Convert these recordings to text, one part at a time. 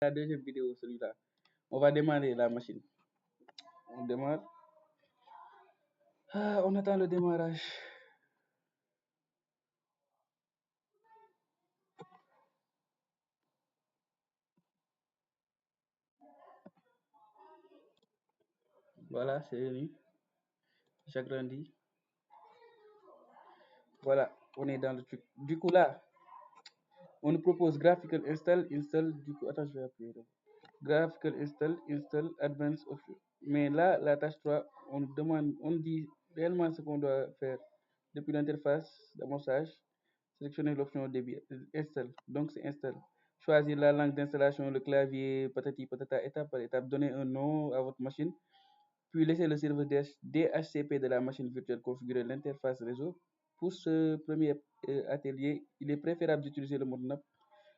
La deuxième vidéo, celui-là. On va démarrer la machine. On démarre. Ah, on attend le démarrage. Voilà, c'est venu. J'agrandis. Voilà, on est dans le truc. Du coup, là, on nous propose graphical install. Du coup, attends, je vais appuyer là. Graphical install, advanced option. Mais là, la tâche 3, on nous demande, on dit réellement ce qu'on doit faire. Depuis l'interface d'amorçage, sélectionner l'option débit, install. Donc, c'est install. Choisir la langue d'installation, le clavier, patati patata, étape par étape. Donner un nom à votre machine. Puis laisser le serveur DHCP de la machine virtuelle configurer l'interface réseau. Pour ce premier atelier, il est préférable d'utiliser le mode NAP.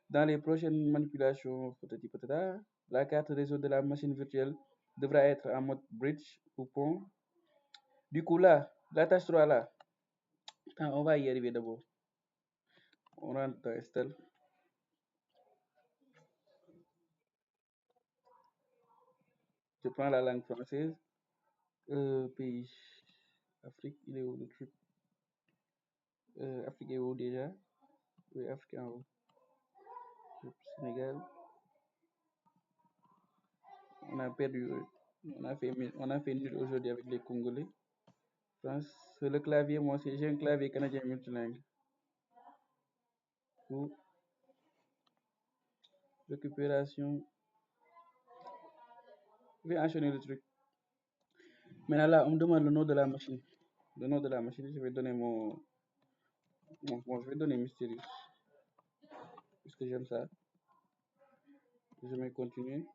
Dans les prochaines manipulations, patati patata, la carte réseau de la machine virtuelle devra être en mode bridge ou pont. Du coup, là, la tâche 3 là, on va y arriver d'abord. On rentre dans install. Je prends la langue française. Pays Afrique, il est où le truc? Afrique est où déjà? Oui, Afrique en haut. Sénégal. On a perdu. On a fait nul aujourd'hui avec les Congolais. France, le clavier, moi aussi, j'ai un clavier canadien multilingue. Pour récupération. Je vais enchaîner le truc. Maintenant là, on me demande le nom de la machine. Le nom de la machine, je vais donner je vais donner Mysterious. Puisque j'aime ça. Je vais continuer.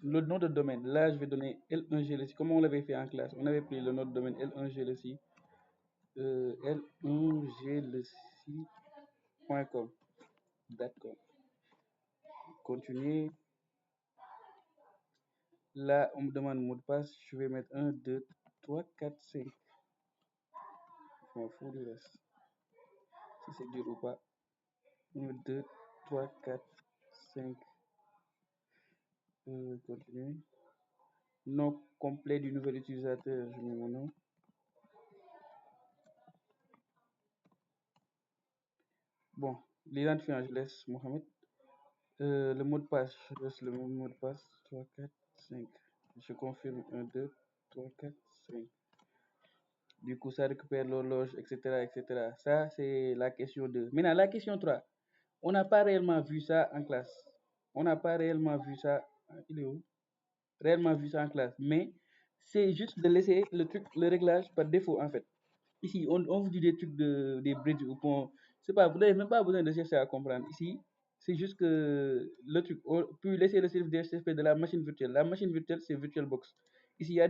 Le nom de domaine, là, je vais donner L1GLC. Comme on l'avait fait en classe, on avait pris le nom de domaine L1GLC. L1GLC.com. D'accord. Continuer. Là, on me demande mot de passe. Je vais mettre 1, 2, 3, 4, 5. Je m'en fous du reste. Si c'est dur ou pas. 1, 2, 3, 4, 5. Continuer. Nom complet du nouvel utilisateur. Je mets mon nom. Bon, l'identifiant, je laisse Mohamed. Le mot de passe, je laisse le même mot de passe. 3, 4, 5. Je confirme 1, 2, 3, 4, 5. Du coup, ça récupère l'horloge, etc., etc. Ça, c'est la question 2. Maintenant, la question 3. On n'a pas réellement vu ça en classe. On n'a pas réellement vu ça. Il est où? Réellement vu ça en classe. Mais c'est juste de laisser le réglage par défaut, en fait. Ici, on vous dit des trucs des bridges ou qu'on. C'est pas, vous n'avez même pas besoin de chercher à comprendre. Ici, c'est juste que le truc, on peut laisser le service DHCP de la machine virtuelle. La machine virtuelle, c'est VirtualBox. Ici, il y a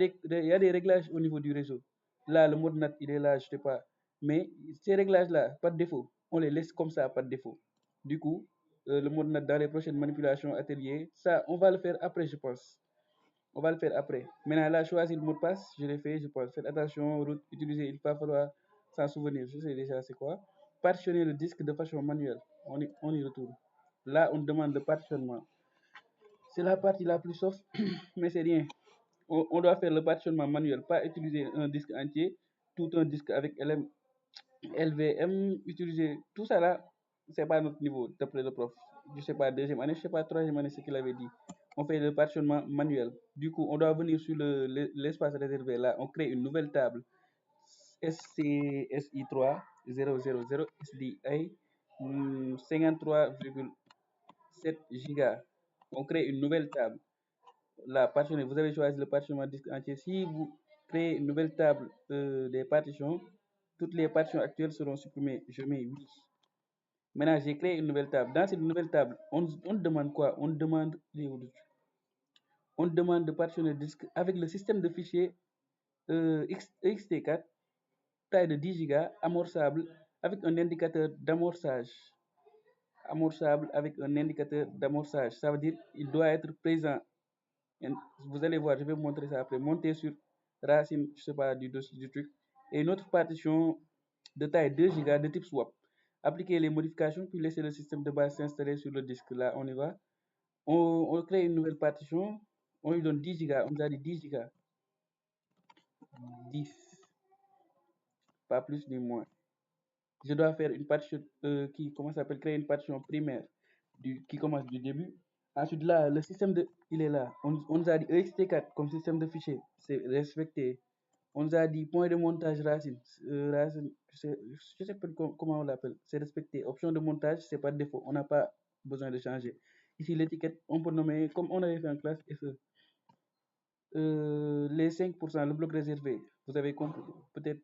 des réglages au niveau du réseau. Là, le mode NAT, il est là, je sais pas. Mais ces réglages-là, par défaut, on les laisse comme ça, par défaut. Du coup, le mode NAT dans les prochaines manipulations ateliers, ça, on va le faire après, je pense. On va le faire après. Maintenant, là, choisir le mot de passe, je l'ai fait, je pense. Faites attention, route utilisée, il va falloir s'en souvenir. Je sais déjà c'est quoi. Partitionner le disque de façon manuelle. On y retourne. Là, on demande le partitionnement. C'est la partie la plus soft, mais c'est rien. On doit faire le partitionnement manuel, pas utiliser un disque entier, tout un disque avec LVM, utiliser tout ça là, c'est pas notre niveau d'après le prof. Je sais pas, deuxième année, je sais pas, troisième année, ce qu'il avait dit. On fait le partitionnement manuel. Du coup, on doit venir sur l'espace réservé là, on crée une nouvelle table SCSI3 000 SDI 53,7 gigas. On crée une nouvelle table. La partition, vous avez choisi le partitionnement disque entier. Si vous créez une nouvelle table des partitions, toutes les partitions actuelles seront supprimées. Je mets oui. Maintenant, j'ai créé une nouvelle table. Dans cette nouvelle table, on demande quoi? On demande de partitionner le disque avec le système de fichiers XT4, taille de 10 Go, amorçable, avec un indicateur d'amorçage. Amorçable avec un indicateur d'amorçage. Ça veut dire qu'il doit être présent. Vous allez voir, je vais vous montrer ça après. Monter sur racine, je sais pas, du truc. Et une autre partition de taille 2 Go de type swap. Appliquer les modifications, puis laisser le système de base s'installer sur le disque. Là, on y va. On crée une nouvelle partition, on lui donne 10 gigas, on nous a dit 10 gigas, 10, pas plus ni moins. Je dois faire une partition qui, comment ça s'appelle, créer une partition primaire qui commence du début. Ensuite, là, le système il est là. On nous a dit ext4 comme système de fichier, c'est respecté. On nous a dit point de montage racine, racine je sais pas comment on l'appelle, c'est respecté. Option de montage, c'est pas de défaut, on n'a pas besoin de changer. Ici, l'étiquette, on peut nommer comme on avait fait en classe FE. Les 5%, le bloc réservé, vous avez compris, peut-être,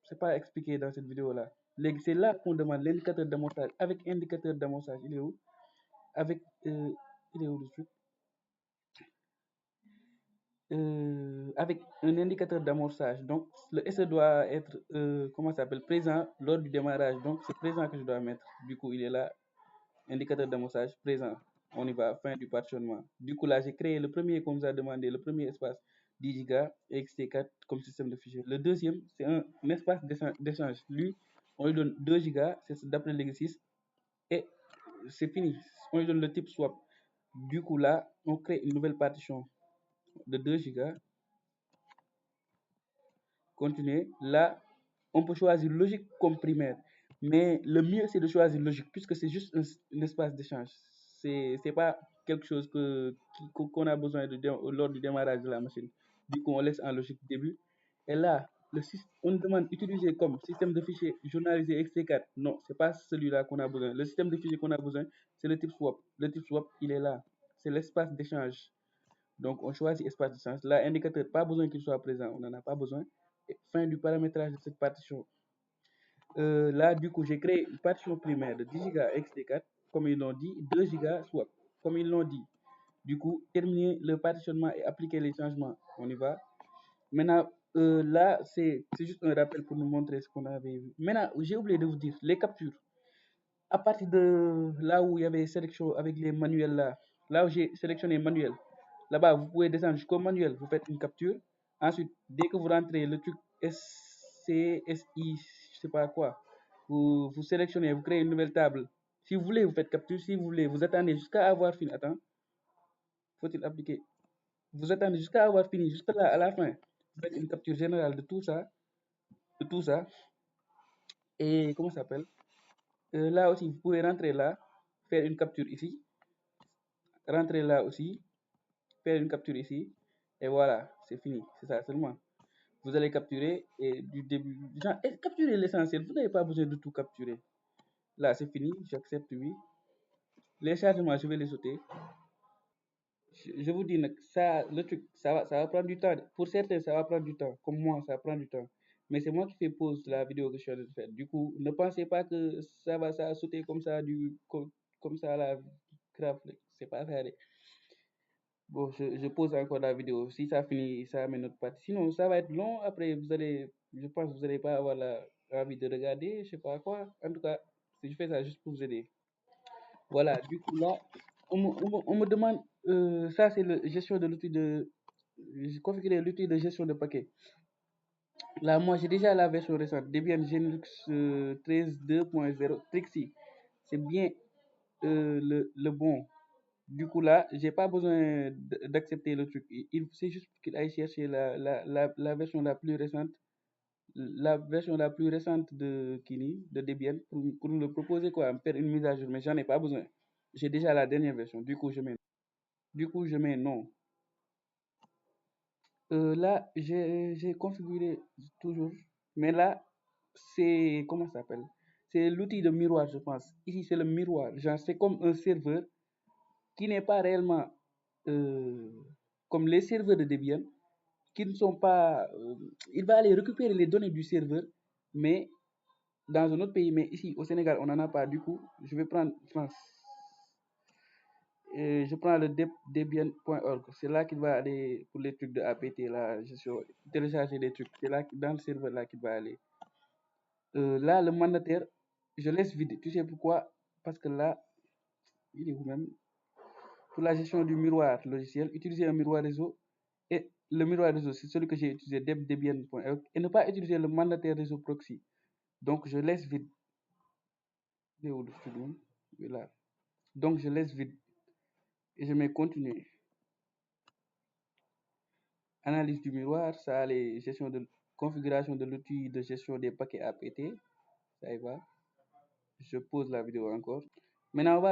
c'est pas expliqué dans cette vidéo-là. C'est là qu'on demande l'indicateur d'amorçage. Avec indicateur d'amorçage, il est où? Avec, il est où le truc? Avec un indicateur d'amorçage. Donc, le SE doit être, comment ça s'appelle, présent lors du démarrage. Donc, c'est présent que je dois mettre. Du coup, il est là, indicateur d'amorçage présent. On y va, fin du partitionnement. Du coup, là, j'ai créé le premier qu'on nous a demandé, le premier espace 10 Go ext4 comme système de fichier. Le deuxième, c'est un espace d'échange. Lui, on lui donne 2 Go, c'est d'après l'exercice, et c'est fini. On lui donne le type swap. Du coup, là, on crée une nouvelle partition de 2 Go. Continuer. Là, on peut choisir logique comme primaire. Mais le mieux, c'est de choisir logique, puisque c'est juste un espace d'échange. C'est pas quelque chose qu'on a besoin lors du démarrage de la machine. Du coup, on laisse en logique début. Et là, on demande utiliser comme système de fichier journalisé ext4. Non, c'est pas celui-là qu'on a besoin. Le système de fichier qu'on a besoin, c'est le type swap. Le type swap, il est là. C'est l'espace d'échange. Donc, on choisit espace d'échange. Là, indicateur, pas besoin qu'il soit présent. On n'en a pas besoin. Et fin du paramétrage de cette partition. Là, du coup, j'ai créé une partition primaire de 10 Go ext4, comme ils l'ont dit, 2 Go swap, comme ils l'ont dit. Du coup, terminer le partitionnement et appliquer les changements. On y va. Maintenant, là, c'est juste un rappel pour nous montrer ce qu'on avait vu. Maintenant, j'ai oublié de vous dire, les captures. À partir de là où il y avait sélection avec les manuels là où j'ai sélectionné manuel, là-bas, vous pouvez descendre jusqu'au manuel, vous faites une capture. Ensuite, dès que vous rentrez le truc SCSI, je sais pas quoi, vous sélectionnez, vous créez une nouvelle table. Si vous voulez, vous faites capture. Si vous voulez, vous attendez jusqu'à avoir fini. Attends, faut-il appliquer? Vous attendez jusqu'à avoir fini, jusqu'à là, à la fin. Vous faites une capture générale de tout ça, de tout ça. Et comment ça s'appelle? Là aussi, vous pouvez rentrer là, faire une capture ici, rentrer là aussi, faire une capture ici, et voilà, c'est fini. C'est ça seulement. Vous allez capturer et du début, genre, capturer l'essentiel. Vous n'avez pas besoin de tout capturer. Là, c'est fini. J'accepte, oui. Les chargements, je vais les sauter. Je vous dis, ça, le truc, ça va prendre du temps. Pour certains, ça va prendre du temps. Comme moi, ça prend du temps. Mais c'est moi qui fais pause la vidéo que je suis en train de faire. Du coup, ne pensez pas que ça va sauter comme ça, comme ça, la grave. C'est pas ça. Bon, je pose encore la vidéo. Si ça finit, ça amène notre partie. Sinon, ça va être long. Après, je pense que vous n'allez pas avoir envie de regarder, je sais pas quoi. En tout cas, je fais ça juste pour vous aider. Voilà, du coup, là, on me demande, ça c'est la gestion de l'outil j'ai configuré l'outil de gestion de paquets. Là, moi, j'ai déjà la version récente, Debian Genix 13.2.0 Trixie. C'est bien le bon. Du coup, là, j'ai pas besoin d'accepter le truc. C'est juste qu'il aille chercher la version la plus récente, la version la plus récente de Kini, de Debian, pour nous le proposer, quoi, faire une mise à jour. Mais j'en ai pas besoin. J'ai déjà la dernière version. Du coup, je mets non. Là, j'ai configuré toujours. Mais là, c'est, comment ça s'appelle? C'est l'outil de miroir, je pense. Ici, c'est le miroir. Genre, c'est comme un serveur qui n'est pas réellement euh, comme les serveurs de Debian, qui ne sont pas. Il va aller récupérer les données du serveur, mais dans un autre pays. Mais ici, au Sénégal, on n'en a pas. Du coup, je vais prendre France. Et je prends le debian.org. C'est là qu'il va aller pour les trucs de APT, là, télécharger des trucs. C'est là, dans le serveur là qu'il va aller. Là, le mandataire, je laisse vide. Tu sais pourquoi? Parce que là, il est où même? Pour la gestion du miroir logiciel, utiliser un miroir réseau. Et le miroir réseau, c'est celui que j'ai utilisé, debian.org. Et ne pas utiliser le mandataire réseau proxy. Donc, je laisse vide. Là. Donc, je laisse vide. Et je mets continuer. Analyse du miroir, ça a les gestions de configuration de l'outil de gestion des paquets APT. Ça y va. Je pose la vidéo encore. Maintenant, on va